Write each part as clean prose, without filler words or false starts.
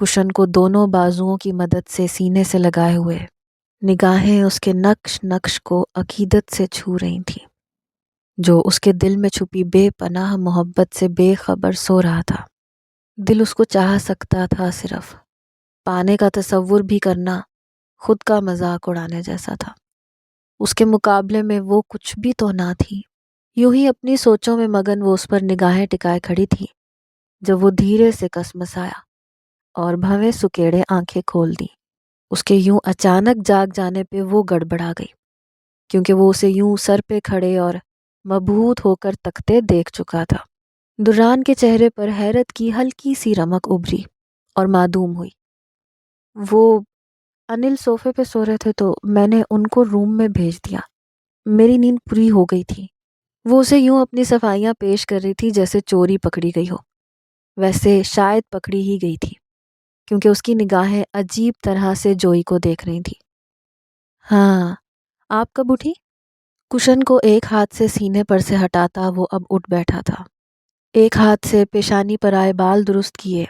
کشن کو دونوں بازوؤں کی مدد سے سینے سے لگائے ہوئے، نگاہیں اس کے نقش نقش کو عقیدت سے چھو رہی تھیں، جو اس کے دل میں چھپی بے پناہ محبت سے بے خبر سو رہا تھا۔ دل اس کو چاہ سکتا تھا، صرف پانے کا تصور بھی کرنا خود کا مذاق اڑانے جیسا تھا۔ اس کے مقابلے میں وہ کچھ بھی تو نہ تھی۔ یوں ہی اپنی سوچوں میں مگن وہ اس پر نگاہیں ٹکائے کھڑی تھی جب وہ دھیرے سے کسمسایا اور بھویں سکیڑے آنکھیں کھول دی۔ اس کے یوں اچانک جاگ جانے پہ وہ گڑبڑا گئی، کیونکہ وہ اسے یوں سر پہ کھڑے اور مبہوت ہو کر تکتے دیکھ چکا تھا۔ دران کے چہرے پر حیرت کی ہلکی سی رمق ابھری اور معدوم ہوئی۔ وہ انل صوفے پہ سو رہے تھے تو میں نے ان کو روم میں بھیج دیا، میری نیند پوری ہو گئی تھی۔ وہ اسے یوں اپنی صفائیاں پیش کر رہی تھی جیسے چوری پکڑی گئی ہو، ویسے شاید پکڑی ہی گئی تھی، کیونکہ اس کی نگاہیں عجیب طرح سے جوئی کو دیکھ رہی تھی۔ ہاں، آپ کب اٹھی؟ کشن کو ایک ہاتھ سے سینے پر سے ہٹاتا وہ اب اٹھ بیٹھا تھا، ایک ہاتھ سے پیشانی پر آئے بال درست کیے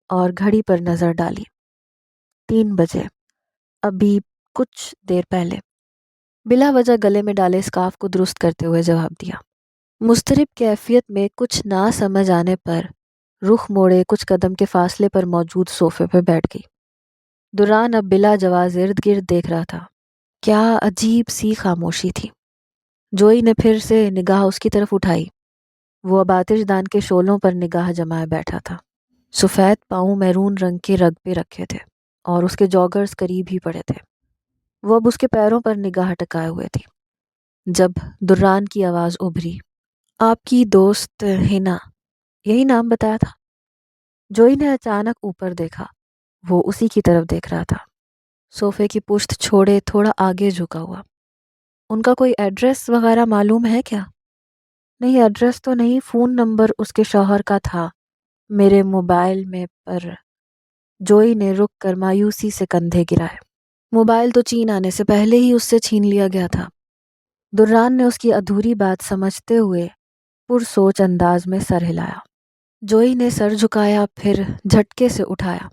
اور گھڑی پر نظر ڈالی۔ 3 بجے، ابھی کچھ دیر پہلے، بلا وجہ گلے میں ڈالے اسکارف کو درست کرتے ہوئے جواب دیا۔ مضطرب کیفیت میں کچھ نہ سمجھ آنے پر رخ موڑے کچھ قدم کے فاصلے پر موجود صوفے پہ بیٹھ گئی۔ دران اب بلا جواز ارد گرد دیکھ رہا تھا۔ کیا عجیب سی خاموشی تھی۔ جوئی نے پھر سے نگاہ اس کی طرف اٹھائی۔ وہ اب آتش دان کے شعلوں پر نگاہ جمائے بیٹھا تھا۔ سفید پاؤں میرون رنگ کے رگ پہ رکھے تھے اور اس کے جاگرز قریب ہی پڑے تھے۔ وہ اب اس کے پیروں پر نگاہ ٹکائے ہوئے تھی جب دران کی آواز ابھری، آپ کی دوست ہنا، یہی نام بتایا تھا؟ جوئی نے اچانک اوپر دیکھا، وہ اسی کی طرف دیکھ رہا تھا، صوفے کی پشت چھوڑے تھوڑا آگے جھکا ہوا۔ ان کا کوئی ایڈریس وغیرہ معلوم ہے کیا؟ نہیں، ایڈریس تو نہیں، فون نمبر اس کے شوہر کا تھا میرے موبائل میں، پر جوئی نے رک کر مایوسی سے کندھے گرائے۔ موبائل تو چین آنے سے پہلے ہی اس سے چھین لیا گیا تھا۔ دران نے اس کی ادھوری بات سمجھتے ہوئے پرسوچ انداز میں سر ہلایا۔ جوئی نے سر جھکایا، پھر جھٹکے سے اٹھایا۔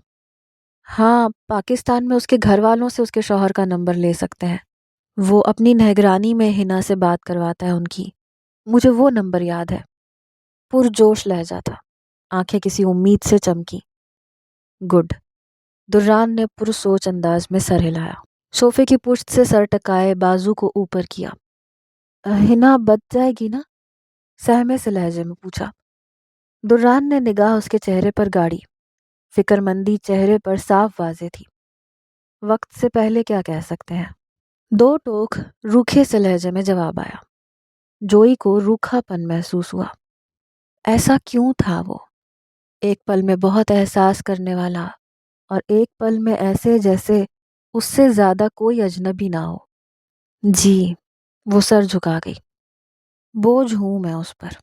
ہاں، پاکستان میں اس کے گھر والوں سے اس کے شوہر کا نمبر لے سکتے ہیں، وہ اپنی نگرانی میں ہنا سے بات کرواتا ہے ان کی، مجھے وہ نمبر یاد ہے۔ پرجوش لہجہ تھا، آنکھیں کسی امید سے چمکی۔ گڈ، دران نے پرسوچ انداز میں سر ہلایا، صوفے کی پشت سے سر ٹکائے بازو کو اوپر کیا۔ ہنا بچ جائے گی نا؟ سہمے سے لہجے میں پوچھا۔ دران نے نگاہ اس کے چہرے پر گاڑی، فکر مندی چہرے پر صاف واضح تھی۔ وقت سے پہلے کیا کہہ سکتے ہیں؟ 2 ٹوک روکھے سے لہجے میں جواب آیا۔ جوئی کو روکھا پن محسوس ہوا۔ ایسا کیوں تھا وہ؟ ایک پل میں بہت احساس کرنے والا اور ایک پل میں ایسے جیسے اس سے زیادہ کوئی اجنبی نہ ہو۔ جی، وہ سر جھکا گئی۔ بوجھ ہوں میں اس پر۔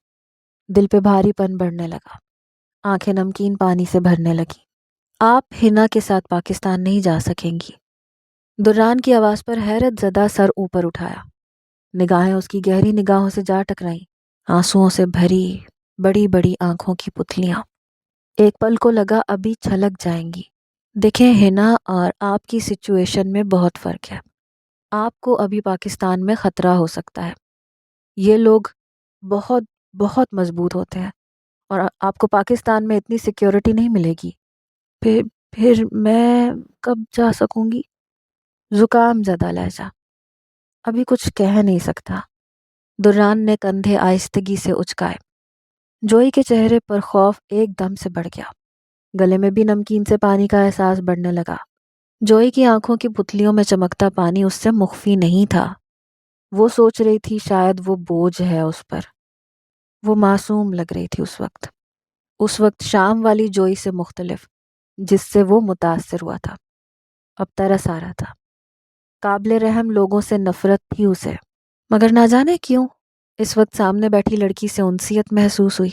دل پہ بھاری پن بڑھنے لگا، آنکھیں نمکین پانی سے بھرنے لگی۔ آپ ہنا کے ساتھ پاکستان نہیں جا سکیں گی۔ دران کی آواز پر حیرت زدہ سر اوپر اٹھایا، نگاہیں اس کی گہری نگاہوں سے جا ٹکرائیں، آنسوؤں سے بھری بڑی بڑی آنکھوں کی پتلیاں۔ ایک پل کو لگا ابھی چھلک جائیں گی۔ دیکھیں ہنا، اور آپ کی سچویشن میں بہت فرق ہے۔ آپ کو ابھی پاکستان میں خطرہ ہو سکتا ہے، یہ لوگ بہت بہت مضبوط ہوتے ہیں، اور آپ کو پاکستان میں اتنی سیکیورٹی نہیں ملے گی۔ پھر میں کب جا سکوں گی؟ زکام زدہ لہجہ، ابھی کچھ کہہ نہیں سکتا۔ دران نے کندھے آہستگی سے اچکائے۔ جوئی کے چہرے پر خوف ایک دم سے بڑھ گیا، گلے میں بھی نمکین سے پانی کا احساس بڑھنے لگا۔ جوئی کی آنکھوں کی پتلیوں میں چمکتا پانی اس سے مخفی نہیں تھا۔ وہ سوچ رہی تھی شاید وہ بوجھ ہے اس پر۔ وہ معصوم لگ رہی تھی اس وقت شام والی جوئی سے مختلف، جس سے وہ متاثر ہوا تھا۔ اب ترس آ رہا تھا، قابل رحم لوگوں سے نفرت تھی اسے، مگر نہ جانے کیوں اس وقت سامنے بیٹھی لڑکی سے انسیت محسوس ہوئی۔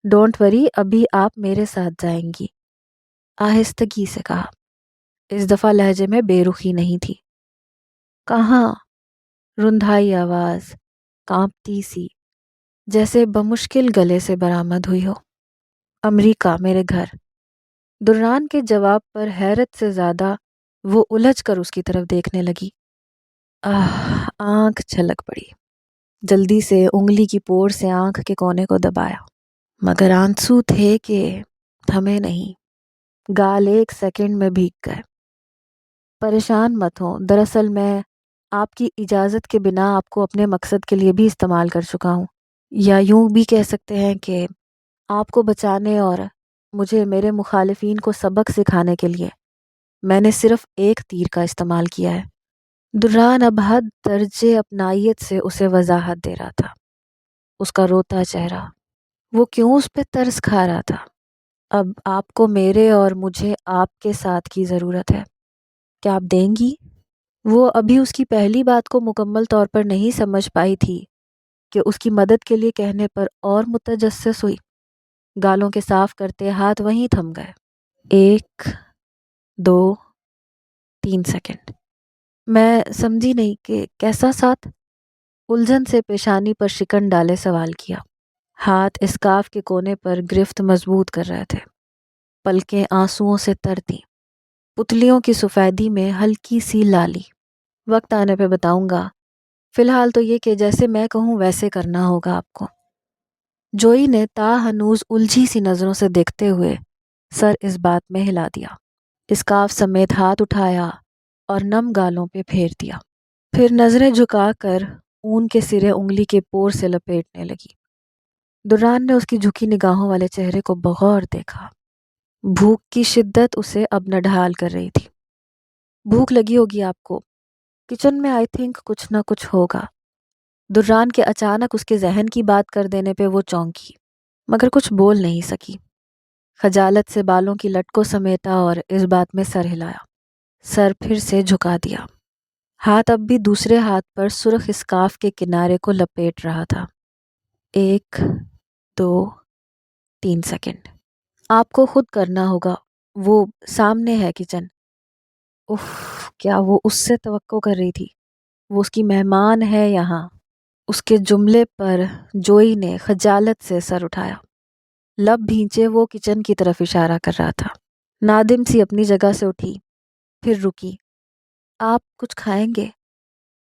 ڈونٹ وری، ابھی آپ میرے ساتھ جائیں گی، آہستگی سے کہا۔ اس دفعہ لہجے میں بے رخی نہیں تھی۔ کہاں؟ رندھائی آواز، کانپتی سی، جیسے بمشکل گلے سے برآمد ہوئی ہو۔ امریکہ، میرے گھر۔ دران کے جواب پر حیرت سے زیادہ وہ الجھ کر اس کی طرف دیکھنے لگی۔ آنکھ چھلک پڑی۔ جلدی سے انگلی کی پور سے آنکھ کے کونے کو دبایا، مگر آنسو تھے کہ تھمے نہیں۔ گال 1 سیکنڈ میں بھیگ گئے۔ پریشان مت ہوں، دراصل میں آپ کی اجازت کے بنا آپ کو اپنے مقصد کے لیے بھی استعمال کر چکا ہوں، یا یوں بھی کہہ سکتے ہیں کہ آپ کو بچانے اور مجھے میرے مخالفین کو سبق سکھانے کے لیے میں نے صرف ایک تیر کا استعمال کیا ہے۔ دران اب حد درجے اپنائیت سے اسے وضاحت دے رہا تھا۔ اس کا روتا چہرہ، وہ کیوں اس پہ ترس کھا رہا تھا؟ اب آپ کو میرے اور مجھے آپ کے ساتھ کی ضرورت ہے، کیا آپ دیں گی؟ وہ ابھی اس کی پہلی بات کو مکمل طور پر نہیں سمجھ پائی تھی کہ اس کی مدد کے لیے کہنے پر اور متجسس ہوئی۔ گالوں کے صاف کرتے ہاتھ وہیں تھم گئے۔ 1 2 3 سیکنڈ۔ میں سمجھی نہیں کہ کیسا ساتھ؟ الجھن سے پیشانی پر شکن ڈالے سوال کیا۔ ہاتھ اسکارف کے کونے پر گرفت مضبوط کر رہے تھے۔ پلکیں آنسوؤں سے تر تھیں، پتلیوں کی سفیدی میں ہلکی سی لالی۔ وقت آنے پہ بتاؤں گا، فی الحال تو یہ کہ جیسے میں کہوں ویسے کرنا ہوگا آپ کو۔ جوئی نے ہنوز الجھی سی نظروں سے دیکھتے ہوئے سر اس بات میں ہلا دیا۔ اسکارف سمیت ہاتھ اٹھایا اور نم گالوں پہ پھیر دیا، پھر نظریں جھکا کر اون کے سرے انگلی کے پور سے لپیٹنے لگی۔ دران نے اس کی جھکی نگاہوں والے چہرے کو بغور دیکھا۔ بھوک کی شدت اسے اب نڈھال کر رہی تھی۔ بھوک لگی ہوگی آپ کو، کچن میں آئی تھنک کچھ نہ کچھ ہوگا۔ دران کے اچانک اس کے ذہن کی بات کر دینے پہ وہ چونکی، مگر کچھ بول نہیں سکی۔ خجالت سے بالوں کی لٹ کو سمیٹا اور اس بات میں سر ہلایا، سر پھر سے جھکا دیا۔ ہاتھ اب بھی دوسرے ہاتھ پر سرخ اسکارف کے کنارے کو لپیٹ رہا تھا۔ 1 2 3 سیکنڈ۔ آپ کو خود کرنا ہوگا، وہ سامنے ہے کچن۔ اف، کیا وہ اس سے توقع کر رہی تھی؟ وہ اس کی مہمان ہے یہاں۔ اس کے جملے پر جوئی نے خجالت سے سر اٹھایا۔ لب بھینچے وہ کچن کی طرف اشارہ کر رہا تھا۔ نادم سی اپنی جگہ سے اٹھی، پھر رکی۔ آپ کچھ کھائیں گے؟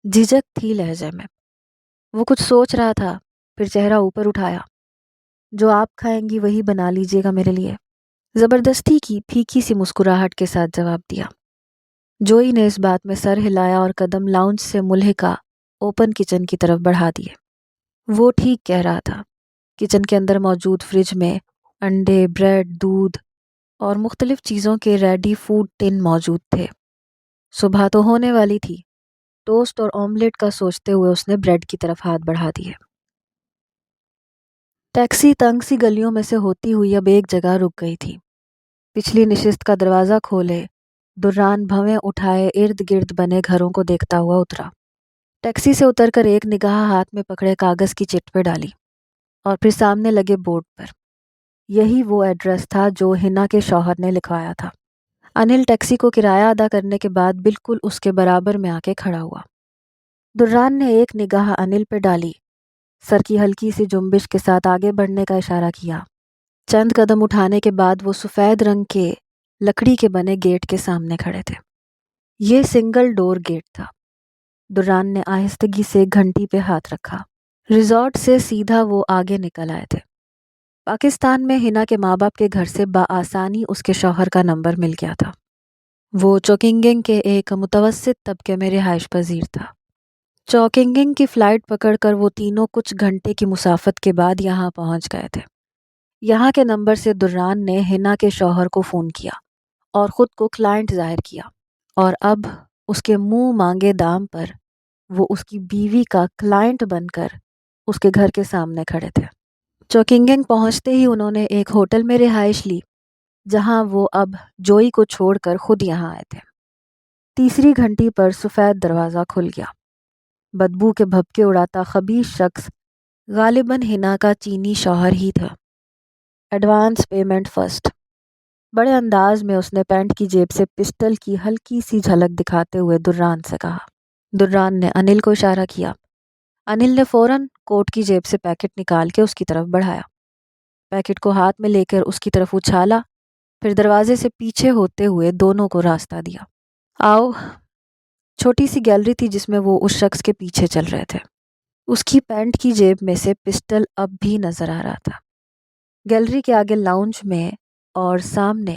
جھجک تھی لہجے میں۔ وہ کچھ سوچ رہا تھا، پھر چہرہ اوپر اٹھایا۔ جو آپ کھائیں گی وہی بنا لیجیے گا میرے لیے، زبردستی کی پھیکی سی مسکراہٹ کے ساتھ جواب دیا۔ جوئی نے اس بات میں سر ہلایا اور قدم لاؤنج سے ملحقہ اوپن کچن کی طرف بڑھا دیے۔ وہ ٹھیک کہہ رہا تھا۔ کچن کے اندر موجود فریج میں انڈے، بریڈ، دودھ اور مختلف چیزوں کے ریڈی فوڈ ٹن موجود تھے۔ صبح تو ہونے والی تھی۔ ٹوسٹ اور آملیٹ کا سوچتے ہوئے اس نے بریڈ کی طرف ہاتھ بڑھا دیے۔ ٹیکسی تنگ سی گلیوں میں سے ہوتی ہوئی اب ایک جگہ رک گئی تھی۔ پچھلی نشست کا دروازہ کھولے دران بھویں اٹھائے ارد گرد بنے گھروں کو دیکھتا ہوا اترا۔ ٹیکسی سے اتر کر ایک نگاہ ہاتھ میں پکڑے کاغذ کی چٹ پہ ڈالی اور پھر سامنے لگے بورڈ پر۔ یہی وہ ایڈریس تھا جو ہنا کے شوہر نے لکھوایا تھا۔ انل ٹیکسی کو کرایہ ادا کرنے کے بعد بالکل اس کے برابر میں آ کے کھڑا ہوا۔ دران نے ایک نگاہ انل پہ ڈالی، سر کی ہلکی سی جنبش کے ساتھ آگے بڑھنے کا اشارہ کیا۔ چند قدم اٹھانے کے بعد وہ سفید رنگ کے لکڑی کے بنے گیٹ کے سامنے کھڑے تھے۔ یہ سنگل ڈور گیٹ تھا۔ دران نے آہستگی سے گھنٹی پہ ہاتھ رکھا۔ ریزورٹ سے سیدھا وہ آگے نکل آئے تھے۔ پاکستان میں ہنا کے ماں باپ کے گھر سے بآسانی اس کے شوہر کا نمبر مل گیا تھا۔ وہ چوکنگنگ کے ایک متوسط طبقے میں رہائش پذیر تھا۔ چوکنگنگ کی فلائٹ پکڑ کر وہ تینوں کچھ گھنٹے کی مسافت کے بعد یہاں پہنچ گئے تھے۔ یہاں کے نمبر سے دران نے ہنا کے شوہر کو فون کیا اور خود کو کلائنٹ ظاہر کیا، اور اب اس کے منہ مانگے دام پر وہ اس کی بیوی کا کلائنٹ بن کر اس کے گھر کے سامنے کھڑے تھے۔ چوکنگنگ پہنچتے ہی انہوں نے ایک ہوٹل میں رہائش لی، جہاں وہ اب جوئی کو چھوڑ کر خود یہاں آئے تھے۔ تیسری گھنٹی پر سفید دروازہ کھل گیا۔ بدبو کے بھپکے اڑاتا خبیث شخص غالباً ہنا کا چینی شوہر ہی تھا۔ Advance payment first. بڑے انداز میں اس نے پینٹ کی جیب سے پسٹل کی ہلکی سی جھلک دکھاتے ہوئے دران سے کہا۔ دران نے انل کو اشارہ کیا۔ انل نے فوراً کوٹ کی جیب سے پیکٹ نکال کے اس کی طرف بڑھایا۔ پیکٹ کو ہاتھ میں لے کر اس کی طرف اچھالا، پھر دروازے سے پیچھے ہوتے ہوئے دونوں کو راستہ دیا۔ آؤ۔ چھوٹی سی گیلری تھی جس میں وہ اس شخص کے پیچھے چل رہے تھے۔ اس کی پینٹ کی جیب میں سے پسٹل اب بھی نظر آ رہا تھا۔ گیلری کے آگے لاؤنج میں اور سامنے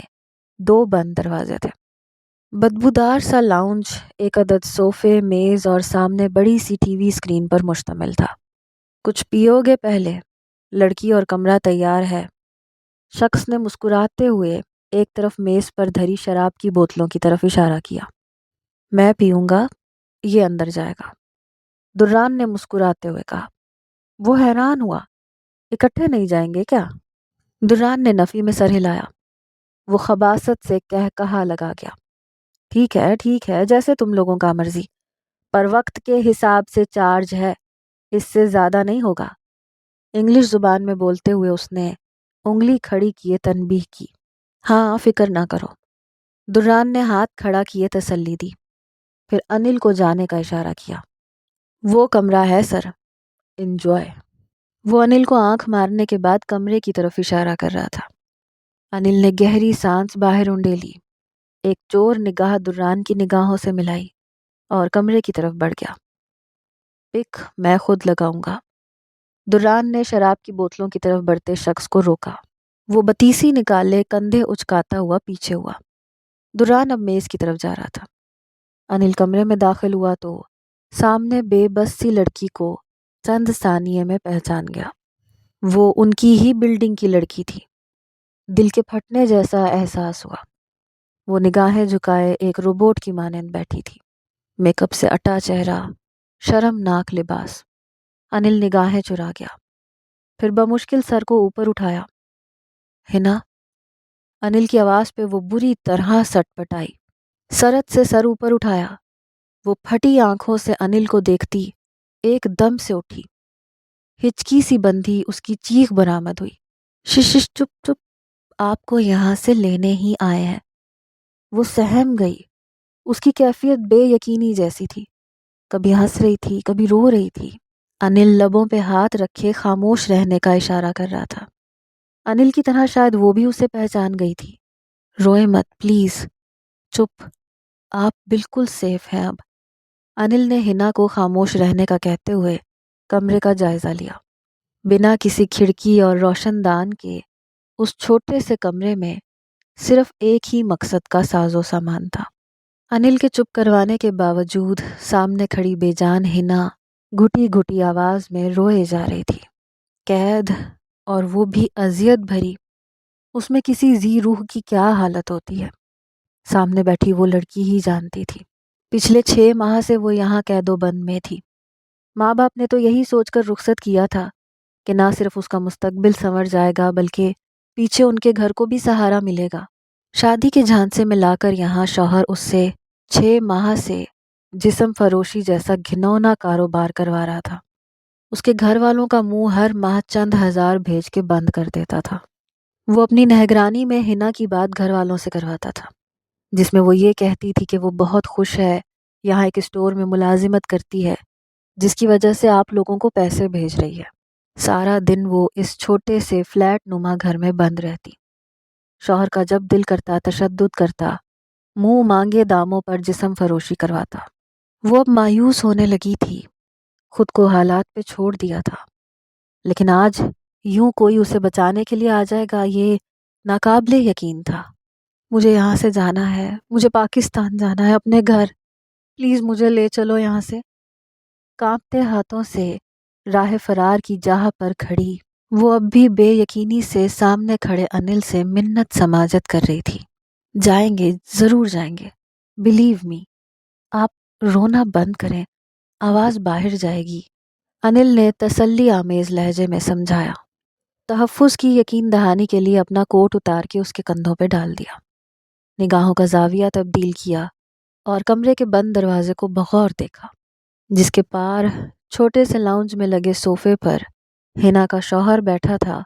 2 بند دروازے تھے۔ بدبودار سا لاؤنج ایک عدد صوفے، میز اور سامنے بڑی سی ٹی وی اسکرین پر مشتمل تھا۔ کچھ پیو گے پہلے؟ لڑکی اور کمرہ تیار ہے۔ شخص نے مسکراتے ہوئے ایک طرف میز پر دھری شراب کی بوتلوں کی طرف اشارہ کیا۔ میں پیوں گا، یہ اندر جائے گا، دران نے مسکراتے ہوئے کہا۔ وہ حیران ہوا۔ اکٹھے نہیں جائیں گے کیا؟ دران نے نفی میں سر ہلایا۔ وہ خباثت سے کہا لگا گیا۔ ٹھیک ہے، جیسے تم لوگوں کا مرضی، پر وقت کے حساب سے چارج ہے، اس سے زیادہ نہیں ہوگا۔ انگلش زبان میں بولتے ہوئے اس نے انگلی کھڑی کیے تنبیہ کی۔ ہاں، فکر نہ کرو۔ دران نے ہاتھ کھڑا کیے تسلی دی، پھر انل کو جانے کا اشارہ کیا۔ وہ کمرہ ہے سر، انجوائے۔ وہ انل کو آنکھ مارنے کے بعد کمرے کی طرف اشارہ کر رہا تھا۔ انل نے گہری سانس باہر اونڈیلی، ایک چور نگاہ دران کی نگاہوں سے ملائی اور کمرے کی طرف بڑھ گیا۔ پک میں خود لگاؤں گا۔ دران نے شراب کی بوتلوں کی طرف بڑھتے شخص کو روکا۔ وہ بتیسی نکالے کندھے اچکاتا ہوا پیچھے ہوا۔ دران اب میز کی طرف جا رہا تھا۔ انل کمرے میں داخل ہوا تو سامنے بے بس سی لڑکی کو چند ثانیے میں پہچان گیا۔ وہ ان کی ہی بلڈنگ کی لڑکی تھی۔ دل کے پھٹنے جیسا احساس ہوا۔ وہ نگاہیں جھکائے ایک روبوٹ کی مانند بیٹھی تھی، میک اپ سے اٹا چہرہ، شرمناک لباس۔ انل نگاہیں چرا گیا، پھر بمشکل سر کو اوپر اٹھایا۔ ہنا؟ انل کی آواز پہ وہ بری طرح سٹ پٹائی۔ سرت سے سر اوپر اٹھایا۔ وہ پھٹی آنکھوں سے انل کو دیکھتی ایک دم سے اٹھی، ہچکی سی بندھی اس کی چیخ برآمد ہوئی۔ شش چپ، آپ کو یہاں سے لینے ہی آئے ہیں۔ وہ سہم گئی۔ اس کی کیفیت بے یقینی جیسی تھی، کبھی ہنس رہی تھی، کبھی رو رہی تھی۔ انل لبوں پہ ہاتھ رکھے خاموش رہنے کا اشارہ کر رہا تھا۔ انل کی طرح شاید وہ بھی اسے پہچان گئی تھی۔ روئے مت پلیز، چپ، آپ بالکل سیف ہیں اب۔ انل نے ہنا کو خاموش رہنے کا کہتے ہوئے کمرے کا جائزہ لیا۔ بنا کسی کھڑکی اور روشن دان کے اس چھوٹے سے کمرے میں صرف ایک ہی مقصد کا ساز و سامان تھا۔ انل کے چپ کروانے کے باوجود سامنے کھڑی بے جان ہنا گھٹی گھٹی آواز میں روئے جا رہی تھی۔ قید، اور وہ بھی اذیت بھری، اس میں کسی ذی روح کی کیا حالت ہوتی ہے، سامنے بیٹھی وہ لڑکی ہی جانتی تھی۔ پچھلے 6 ماہ سے وہ یہاں قید و بند میں تھی۔ ماں باپ نے تو یہی سوچ کر رخصت کیا تھا کہ نہ صرف اس کا مستقبل سنور جائے گا بلکہ پیچھے ان کے گھر کو بھی سہارا ملے گا۔ شادی کے جھانسے میں لا کر یہاں شوہر اس سے 6 ماہ سے جسم فروشی جیسا گھنونا کاروبار کروا رہا تھا۔ اس کے گھر والوں کا منہ ہر ماہ چند ہزار بھیج کے بند کر دیتا تھا۔ وہ اپنی نگرانی میں ہنا کی بات گھر والوں سے کرواتا تھا، جس میں وہ یہ کہتی تھی کہ وہ بہت خوش ہے، یہاں ایک اسٹور میں ملازمت کرتی ہے جس کی وجہ سے آپ لوگوں کو پیسے بھیج رہی ہے۔ سارا دن وہ اس چھوٹے سے فلیٹ نما گھر میں بند رہتی، شوہر کا جب دل کرتا تشدد کرتا، منہ مانگے داموں پر جسم فروشی کرواتا۔ وہ اب مایوس ہونے لگی تھی، خود کو حالات پہ چھوڑ دیا تھا، لیکن آج یوں کوئی اسے بچانے کے لیے آ جائے گا یہ ناقابل یقین تھا۔ مجھے یہاں سے جانا ہے، مجھے پاکستان جانا ہے، اپنے گھر، پلیز مجھے لے چلو یہاں سے۔ کانپتے ہاتھوں سے راہ فرار کی جاہ پر کھڑی وہ اب بھی بے یقینی سے سامنے کھڑے انل سے منت سماجت کر رہی تھی۔ جائیں گے، ضرور جائیں گے، بلیو می۔ آپ رونا بند کریں، آواز باہر جائے گی، انل نے تسلی آمیز لہجے میں سمجھایا۔ تحفظ کی یقین دہانی کے لیے اپنا کوٹ اتار کے اس کے کندھوں پہ ڈال دیا، نگاہوں کا زاویہ تبدیل کیا اور کمرے کے بند دروازے کو بغور دیکھا، جس کے پار چھوٹے سے لاؤنج میں لگے صوفے پر ہنا کا شوہر بیٹھا تھا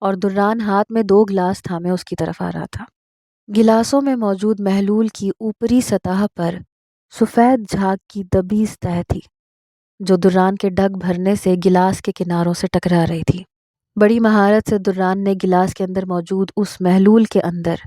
اور دران ہاتھ میں 2 گلاس تھامے اس کی طرف آ رہا تھا۔ گلاسوں میں موجود محلول کی اوپری سطح پر سفید جھاگ کی دبیز تہ تھی جو دران کے ڈگ بھرنے سے گلاس کے کناروں سے ٹکرا رہی تھی۔ بڑی مہارت سے دران نے گلاس کے اندر موجود اس محلول کے اندر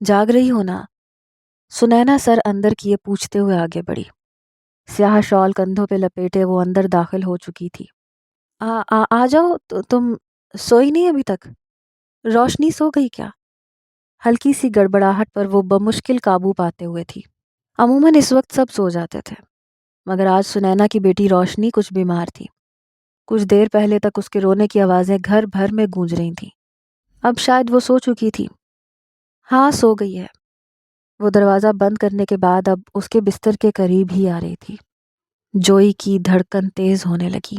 جاگ رہی ہو نا؟ سنینا سر اندر کیے پوچھتے ہوئے آگے بڑھی۔ سیاہ شال کندھوں پہ لپیٹے وہ اندر داخل ہو چکی تھی۔ آ جاؤ، تم سوئی نہیں ابھی تک؟ روشنی سو گئی کیا؟ ہلکی سی گڑبڑاہٹ پر وہ بمشکل قابو پاتے ہوئے تھی۔ عموماً اس وقت سب سو جاتے تھے، مگر آج سنینا کی بیٹی روشنی کچھ بیمار تھی۔ کچھ دیر پہلے تک اس کے رونے کی آوازیں گھر بھر میں گونج رہی تھیں۔ اب شاید وہ سو چکی تھی۔ ہاں، سو گئی ہے۔ وہ دروازہ بند کرنے کے بعد اب اس کے بستر کے قریب ہی آ رہی تھی۔ جوئی کی دھڑکن تیز ہونے لگی۔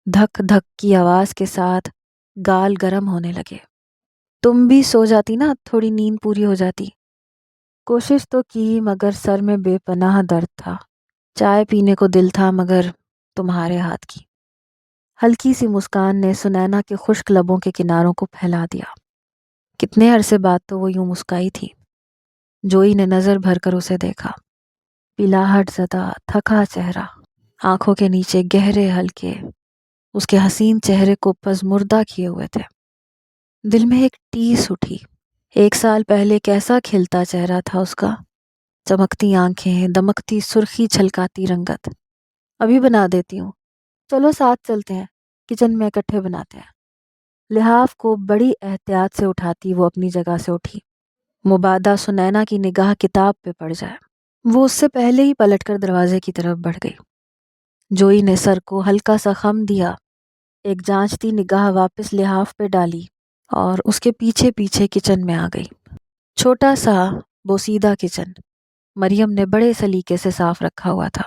دھک دھک کی آواز کے ساتھ گال گرم ہونے لگے۔ تم بھی سو جاتی نا، تھوڑی نیند پوری ہو جاتی۔ کوشش تو کی مگر سر میں بے پناہ درد تھا۔ چائے پینے کو دل تھا مگر تمہارے ہاتھ کی۔ ہلکی سی مسکان نے سنینا کے خشک لبوں کے کناروں کو پھیلا دیا۔ کتنے عرصے بعد تو وہ یوں مسکائی تھی۔ جوئی نے نظر بھر کر اسے دیکھا۔ پیلاہٹ زدہ تھکا چہرہ، آنکھوں کے نیچے گہرے ہلکے، اس کے حسین چہرے کو پزمردہ کیے ہوئے تھے۔ دل میں ایک ٹیس اٹھی۔ 1 سال پہلے کیسا کھلتا چہرہ تھا اس کا، چمکتی آنکھیں، دمکتی سرخی چھلکاتی رنگت۔ ابھی بنا دیتی ہوں، چلو ساتھ چلتے ہیں، کچن میں اکٹھے بناتے ہیں۔ لحاف کو بڑی احتیاط سے اٹھاتی وہ اپنی جگہ سے اٹھی، مبادا سنینا کی نگاہ کتاب پہ پڑ جائے۔ وہ اس سے پہلے ہی پلٹ کر دروازے کی طرف بڑھ گئی۔ جوئی نے سر کو ہلکا سا خم دیا، ایک جانچتی نگاہ واپس لحاف پہ ڈالی اور اس کے پیچھے پیچھے کچن میں آ گئی۔ چھوٹا سا بوسیدہ کچن مریم نے بڑے سلیقے سے صاف رکھا ہوا تھا۔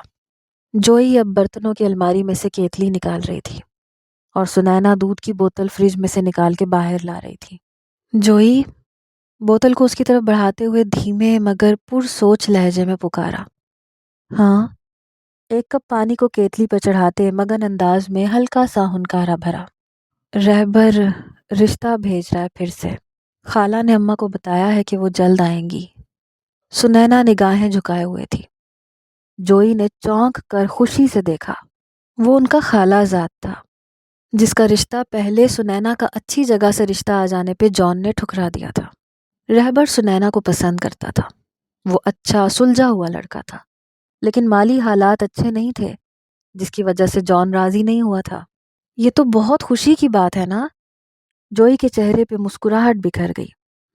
جوئی اب برتنوں کی الماری میں سے کیتلی نکال رہی تھی اور سنینا دودھ کی بوتل فریج میں سے نکال کے باہر لا رہی تھی۔ جوئی بوتل کو اس کی طرف بڑھاتے ہوئے دھیمے مگر پر سوچ لہجے میں پکارا۔ ہاں؟ ایک کپ پانی کو کیتلی پر چڑھاتے مگن انداز میں ہلکا سا ہنکارا بھرا۔ رہبر رشتہ بھیج رہا ہے پھر سے، خالہ نے اماں کو بتایا ہے کہ وہ جلد آئیں گی۔ سنینا نگاہیں جھکائے ہوئے تھی۔ جوئی نے چونک کر خوشی سے دیکھا۔ وہ ان کا خالہ زاد تھا، جس کا رشتہ پہلے سنینا کا اچھی جگہ سے رشتہ آ جانے پہ جان نے ٹھکرا دیا تھا۔ رہبر سنینا کو پسند کرتا تھا۔ وہ اچھا سلجھا ہوا لڑکا تھا، لیکن مالی حالات اچھے نہیں تھے، جس کی وجہ سے جان راضی نہیں ہوا تھا۔ یہ تو بہت خوشی کی بات ہے نا؟ جوئی کے چہرے پہ مسکراہٹ بکھر گئی،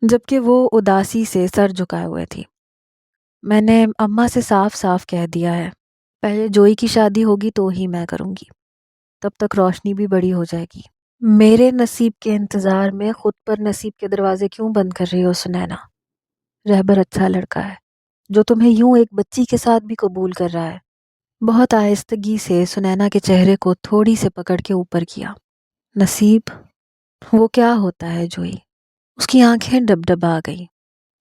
جبکہ وہ اداسی سے سر جھکائے ہوئے تھی۔ میں نے اماں سے صاف صاف کہہ دیا ہے، پہلے جوئی کی شادی ہوگی تو ہی میں کروں گی، تب تک روشنی بھی بڑی ہو جائے گی۔ میرے نصیب کے انتظار میں خود پر نصیب کے دروازے کیوں بند کر رہی ہو سنینا؟ رہبر اچھا لڑکا ہے جو تمہیں یوں ایک بچی کے ساتھ بھی قبول کر رہا ہے۔ بہت آہستگی سے سنینا کے چہرے کو تھوڑی سے پکڑ کے اوپر کیا۔ نصیب وہ کیا ہوتا ہے جوئی؟ اس کی آنکھیں ڈبڈبا گئی۔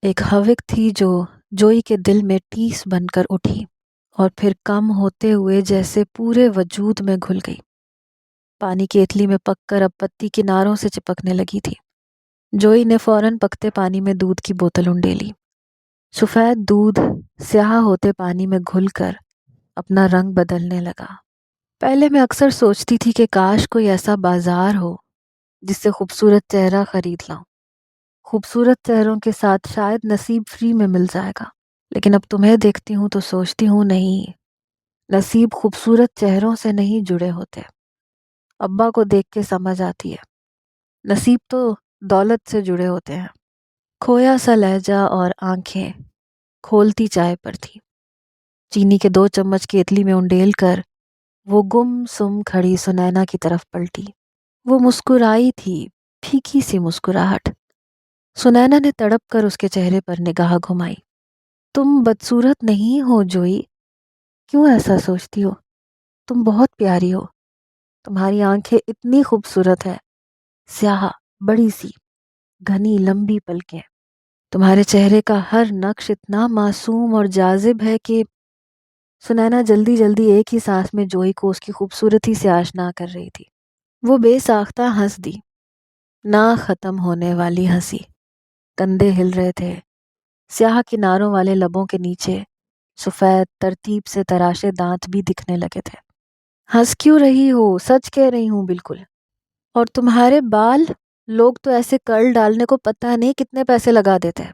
ایک ہوک تھی جو جوئی کے دل میں ٹیس بن کر اٹھی اور پھر کم ہوتے ہوئے جیسے پورے وجود میں گھل گئی۔ پانی کیتلی میں پک کر اب پتی کناروں سے چپکنے لگی تھی۔ جوئی نے فوراً پکتے پانی میں دودھ کی بوتل انڈیلی۔ سفید دودھ سیاہ ہوتے پانی میں گھل کر اپنا رنگ بدلنے لگا۔ پہلے میں اکثر سوچتی تھی کہ کاش کوئی ایسا بازار ہو جس سے خوبصورت چہرہ خرید لاؤں۔ خوبصورت چہروں کے ساتھ شاید نصیب فری میں مل جائے گا، لیکن اب تمہیں دیکھتی ہوں تو سوچتی ہوں نہیں، نصیب خوبصورت چہروں سے نہیں جڑے ہوتے۔ ابا کو دیکھ کے سمجھ آتی ہے، نصیب تو دولت سے جڑے ہوتے ہیں۔ کھویا سا لہجہ اور آنکھیں کھولتی چائے پر تھی۔ چینی کے 2 چمچ کیتلی میں انڈیل کر وہ گم سم کھڑی سنینا کی طرف پلٹی۔ وہ مسکرائی تھی، پھیکی سی مسکراہٹ۔ سنینا نے تڑپ کر اس کے چہرے پر نگاہ گھمائی۔ تم بدصورت نہیں ہو جوئی، کیوں ایسا سوچتی ہو؟ تم بہت پیاری ہو، تمہاری آنکھیں اتنی خوبصورت ہے، سیاہ، بڑی سی، گھنی لمبی پلکیں۔ تمہارے چہرے کا ہر نقش اتنا معصوم اور جاذب ہے کہ… سنینا جلدی جلدی ایک ہی سانس میں جوئی کو اس کی خوبصورتی سے آشنا کر رہی تھی۔ وہ بے ساختہ ہنس دی، نہ ختم ہونے والی ہنسی۔ کندھے ہل رہے تھے، سیاہ کناروں والے لبوں کے نیچے سفید ترتیب سے تراشے دانت بھی دکھنے لگے تھے۔ ہنس کیوں رہی ہو؟ سچ کہہ رہی ہوں بالکل۔ اور تمہارے بال، لوگ تو ایسے کرل ڈالنے کو پتہ نہیں کتنے پیسے لگا دیتے ہیں۔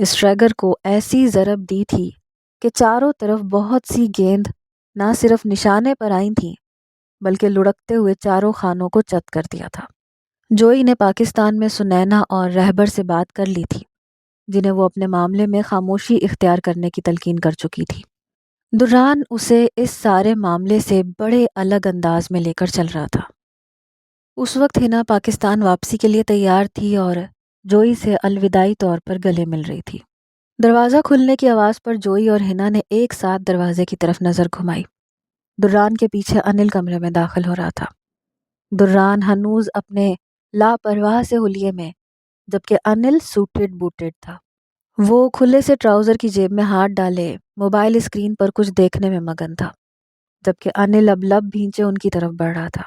اسٹریگر کو ایسی ضرب دی تھی کہ چاروں طرف بہت سی گیند نہ صرف نشانے پر آئی تھیں بلکہ لڑکتے ہوئے چاروں خانوں کو چت کر دیا تھا۔ جوئی نے پاکستان میں سنینا اور رہبر سے بات کر لی تھی، جنہیں وہ اپنے معاملے میں خاموشی اختیار کرنے کی تلقین کر چکی تھی۔ دران اسے اس سارے معاملے سے بڑے الگ انداز میں لے کر چل رہا تھا۔ اس وقت ہنا پاکستان واپسی کے لیے تیار تھی اور جوئی سے الوداعی طور پر گلے مل رہی تھی۔ دروازہ کھلنے کی آواز پر جوئی اور ہنا نے ایک ساتھ دروازے کی طرف نظر گھمائی۔ دران کے پیچھے انل کمرے میں داخل ہو رہا تھا۔ دران ہنوز اپنے لاپرواہ سے حلیے میں، جبکہ انل سوٹڈ بوٹڈ تھا۔ وہ کھلے سے ٹراؤزر کی جیب میں ہاتھ ڈالے موبائل اسکرین پر کچھ دیکھنے میں مگن تھا، جبکہ انل اب لب بھینچے ان کی طرف بڑھ رہا تھا۔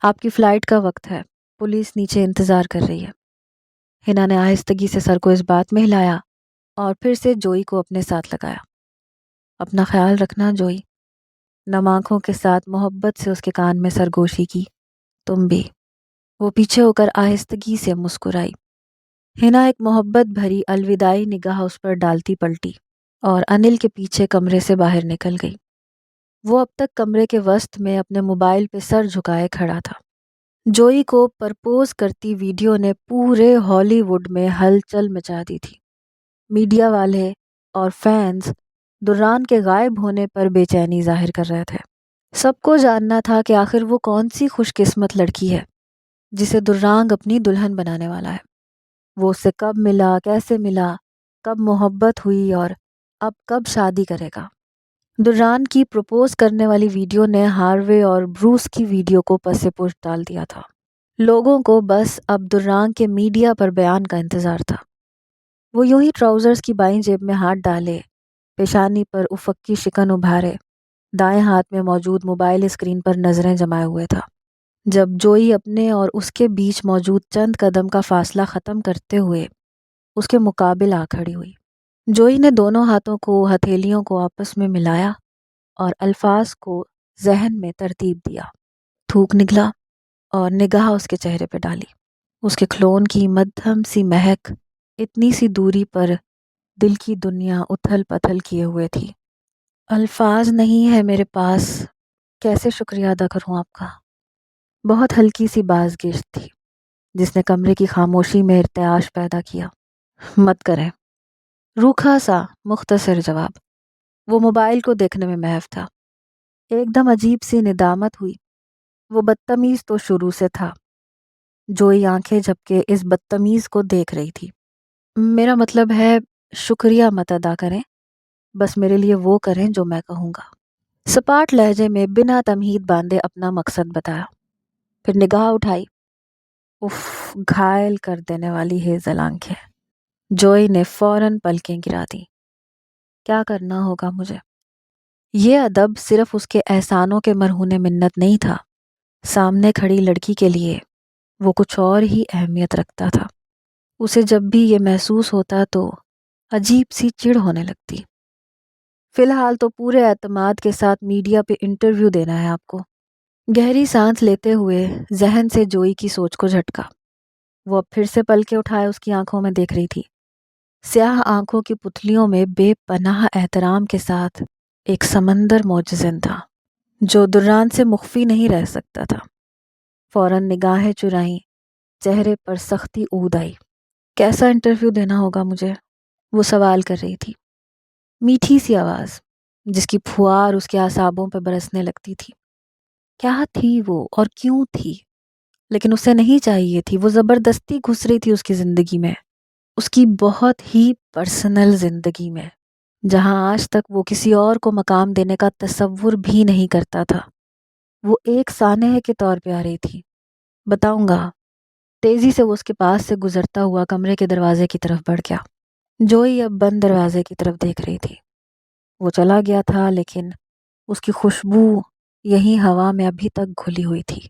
آپ کی فلائٹ کا وقت ہے، پولیس نیچے انتظار کر رہی ہے۔ ہنا نے آہستگی سے سر کو اس بات میں ہلایا اور پھر سے جوئی کو اپنے ساتھ لگایا۔ اپنا خیال رکھنا جوئی، نم آنکھوں کے ساتھ محبت سے اس کے کان میں سرگوشی کی۔ تم بھی۔ وہ پیچھے ہو کر آہستگی سے مسکرائی۔ ہنا ایک محبت بھری الوداعی نگاہ اس پر ڈالتی پلٹی اور انل کے پیچھے کمرے سے باہر نکل گئی۔ وہ اب تک کمرے کے وسط میں اپنے موبائل پہ سر جھکائے کھڑا تھا۔ جوئی کو پرپوز کرتی ویڈیو نے پورے ہالی ووڈ میں ہلچل مچا دی تھی۔ میڈیا والے اور فینز دران کے غائب ہونے پر بے چینی ظاہر کر رہے تھے۔ سب کو جاننا تھا کہ آخر وہ کون سی خوش قسمت لڑکی ہے جسے درانگ اپنی دلہن بنانے والا ہے۔ وہ اس سے کب ملا، کیسے ملا، کب محبت ہوئی اور اب کب شادی کرے گا۔ دران کی پروپوز کرنے والی ویڈیو نے ہاروے اور بروس کی ویڈیو کو پس پش ڈال دیا تھا۔ لوگوں کو بس اب دران کے میڈیا پر بیان کا انتظار تھا۔ وہ یوں ہی ٹراؤزرز کی بائیں جیب میں ہاتھ ڈالے، پیشانی پر افق کی شکن ابھارے، دائیں ہاتھ میں موجود موبائل اسکرین پر نظریں جمائے ہوئے تھا، جب جوئی اپنے اور اس کے بیچ موجود چند قدم کا فاصلہ ختم کرتے ہوئے اس کے مقابل آ کھڑی ہوئی۔ جوئی نے دونوں ہاتھوں کو، ہتھیلیوں کو آپس میں ملایا اور الفاظ کو ذہن میں ترتیب دیا۔ تھوک نکلا اور نگاہ اس کے چہرے پہ ڈالی۔ اس کے کھلون کی مدھم سی مہک اتنی سی دوری پر دل کی دنیا اتھل پتھل کیے ہوئے تھی۔ الفاظ نہیں ہے میرے پاس، کیسے شکریہ ادا کروں آپ کا۔ بہت ہلکی سی باز گشت تھی جس نے کمرے کی خاموشی میں ارتعاش پیدا کیا۔ مت کریں۔ روکھا سا مختصر جواب۔ وہ موبائل کو دیکھنے میں محو تھا۔ ایک دم عجیب سی ندامت ہوئی۔ وہ بدتمیز تو شروع سے تھا۔ جوئی آنکھیں جھپکے اس بدتمیز کو دیکھ رہی تھی۔ میرا مطلب ہے شکریہ مت ادا کریں، بس میرے لیے وہ کریں جو میں کہوں گا۔ سپاٹ لہجے میں بنا تمہید باندھے اپنا مقصد بتایا، پھر نگاہ اٹھائی۔ اف، گھائل کر دینے والی ہیزل آنکھیں۔ جوئی نے فوراً پلکیں گرا دیں۔ کیا کرنا ہوگا مجھے؟ یہ ادب صرف اس کے احسانوں کے مرہون منت نہیں تھا، سامنے کھڑی لڑکی کے لیے وہ کچھ اور ہی اہمیت رکھتا تھا۔ اسے جب بھی یہ محسوس ہوتا تو عجیب سی چڑ ہونے لگتی۔ فی الحال تو پورے اعتماد کے ساتھ میڈیا پہ انٹرویو دینا ہے آپ کو۔ گہری سانس لیتے ہوئے ذہن سے جوئی کی سوچ کو جھٹکا۔ وہ اب پھر سے پلکیں اٹھائے اس کی آنکھوں میں دیکھ رہی تھی۔ سیاہ آنکھوں کی پتلیوں میں بے پناہ احترام کے ساتھ ایک سمندر موجزن تھا جو دران سے مخفی نہیں رہ سکتا تھا۔ فوراً نگاہیں چرائیں، چہرے پر سختی اود آئی۔ کیسا انٹرویو دینا ہوگا مجھے؟ وہ سوال کر رہی تھی، میٹھی سی آواز جس کی پھوار اس کے اعصابوں پہ برسنے لگتی تھی۔ کیا تھی وہ اور کیوں تھی؟ لیکن اسے نہیں چاہیے تھی۔ وہ زبردستی گھس رہی تھی اس کی زندگی میں، اس کی بہت ہی پرسنل زندگی میں، جہاں آج تک وہ کسی اور کو مقام دینے کا تصور بھی نہیں کرتا تھا۔ وہ ایک سانحے کے طور پہ آ رہی تھی۔ بتاؤں گا۔ تیزی سے وہ اس کے پاس سے گزرتا ہوا کمرے کے دروازے کی طرف بڑھ گیا۔ جوئی اب بند دروازے کی طرف دیکھ رہی تھی۔ وہ چلا گیا تھا لیکن اس کی خوشبو یہی ہوا میں ابھی تک گھلی ہوئی تھی۔